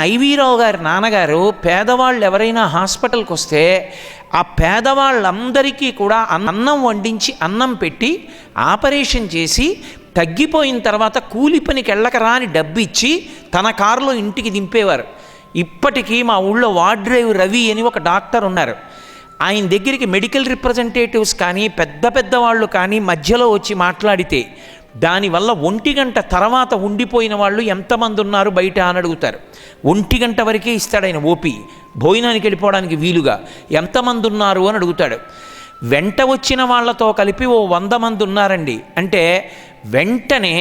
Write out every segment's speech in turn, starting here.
Ivy రావు గారి నాన్నగారు పేదవాళ్ళు ఎవరైనా హాస్పిటల్కి వస్తే ఆ పేదవాళ్ళందరికీ కూడా అన్నం వండించి అన్నం పెట్టి ఆపరేషన్ చేసి తగ్గిపోయిన తర్వాత కూలి పనికి వెళ్ళక రాని డబ్బు ఇచ్చి తన కారులో ఇంటికి దింపేవారు. ఇప్పటికీ మా ఊళ్ళో వార్డ్రైవ్ రవి అని ఒక డాక్టర్ ఉన్నారు. ఆయన దగ్గరికి మెడికల్ రిప్రజెంటేటివ్స్ కానీ పెద్ద పెద్ద వాళ్ళు కానీ మధ్యలో వచ్చి మాట్లాడితే దానివల్ల 1 గంట తర్వాత ఉండిపోయిన వాళ్ళు ఎంతమంది ఉన్నారు బయట అని అడుగుతారు. 1 గంట వరకే ఇస్తాడు ఆయన ఓపీ, భోజనానికి వెళ్ళిపోవడానికి వీలుగా. ఎంతమంది ఉన్నారు అని అడుగుతాడు. వెంట వచ్చిన వాళ్ళతో కలిపి 100 మంది ఉన్నారండి అంటే వెంటనే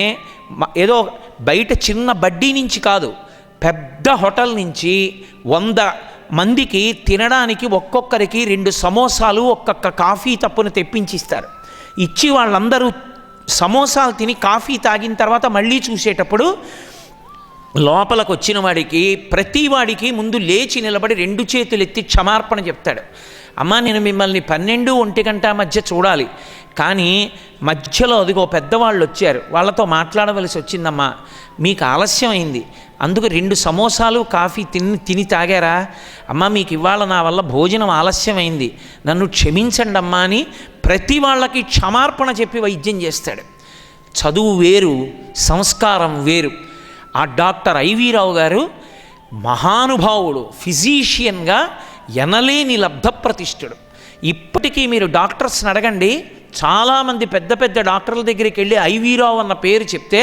ఏదో బయట చిన్న బడ్డీ నుంచి కాదు, పెద్ద హోటల్ నుంచి 100 మందికి తినడానికి ఒక్కొక్కరికి 2 సమోసాలు ఒక్కొక్క కాఫీ తప్పును తెప్పించిస్తారు. ఇచ్చి వాళ్ళందరూ సమోసాలు తిని కాఫీ తాగిన తర్వాత మళ్ళీ చూసేటప్పుడు లోపలికి వచ్చిన వాడికి ప్రతి వాడికి ముందు లేచి నిలబడి 2 చేతులు ఎత్తి క్షమార్పణ చెప్తాడు. అమ్మా, నేను మిమ్మల్ని 12-1 గంట మధ్య చూడాలి, కానీ మధ్యలో అదిగో పెద్దవాళ్ళు వచ్చారు, వాళ్ళతో మాట్లాడవలసి వచ్చిందమ్మా, మీకు ఆలస్యం అయింది, అందుకు 2 సమోసాలు కాఫీ తిని తాగారా అమ్మా, మీకు ఇవాళ నా వల్ల భోజనం ఆలస్యమైంది, నన్ను క్షమించండి అమ్మా అని ప్రతి వాళ్ళకి క్షమార్పణ చెప్పి వైద్యం చేస్తాడు. చదువు వేరు, సంస్కారం వేరు. ఆ డాక్టర్ ఐవీ రావు గారు మహానుభావుడు, ఫిజీషియన్గా ఎనలేని లబ్ధప్రతిష్ఠుడు. ఇప్పటికీ మీరు డాక్టర్స్ని అడగండి, చాలామంది పెద్ద పెద్ద డాక్టర్ల దగ్గరికి వెళ్ళి ఐవీ రావు అన్న పేరు చెప్తే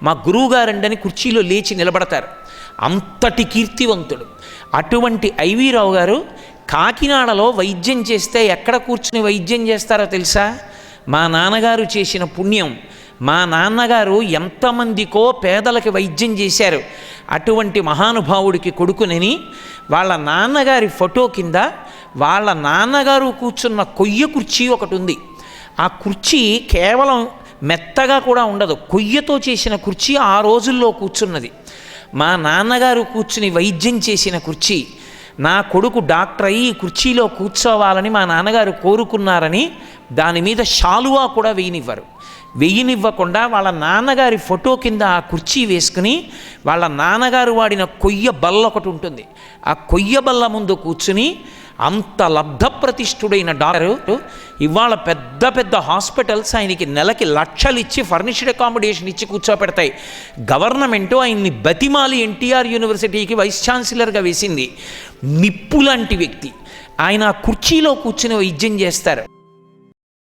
మా గురువుగారండని కుర్చీలో లేచి నిలబడతారు. అంతటి కీర్తివంతుడు. అటువంటి ఐవీ రావు గారు కాకినాడలో వైద్యం చేస్తే ఎక్కడ కూర్చుని వైద్యం చేస్తారో తెలుసా? మా నాన్నగారు చేసిన పుణ్యం. మా నాన్నగారు ఎంతమందికో పేదలకి వైద్యం చేశారు. అటువంటి మహానుభావుడికి కొడుకునని వాళ్ళ నాన్నగారి ఫోటో కింద వాళ్ళ నాన్నగారు కూర్చున్న కొయ్య కుర్చీ ఒకటి ఉంది. ఆ కుర్చీ కేవలం మెత్తగా కూడా ఉండదు, కొయ్యతో చేసిన కుర్చీ ఆ రోజుల్లో కూర్చున్నది. మా నాన్నగారు కూర్చుని వైద్యం చేసిన కుర్చీ. నా కొడుకు డాక్టర్ అయ్యి కుర్చీలో కూర్చోవాలని మా నాన్నగారు కోరుకున్నారని దాని మీద శాలువా కూడా వేయనివ్వకుండా వాళ్ళ నాన్నగారి ఫోటో కింద ఆ కుర్చీ వేసుకుని వాళ్ళ నాన్నగారు వాడిన కొయ్య బల్ల ఒకటి ఉంటుంది, ఆ కొయ్య బల్ల ముందు కూర్చుని అంత లబ్ధప్రతిష్ఠుడైన డాక్టరు ఇవాళ పెద్ద పెద్ద హాస్పిటల్స్ ఆయనకి నెలకి లక్షలు ఇచ్చి ఫర్నిష్డ్ అకామిడేషన్ ఇచ్చి కూర్చోపెడతాయి. గవర్నమెంటు ఆయన్ని బతిమాలి ఎన్టీఆర్ యూనివర్సిటీకి వైస్ ఛాన్సలర్గా వేసింది. నిప్పు లాంటి వ్యక్తి ఆయన కుర్చీలో కూర్చుని వైద్యం చేస్తారు.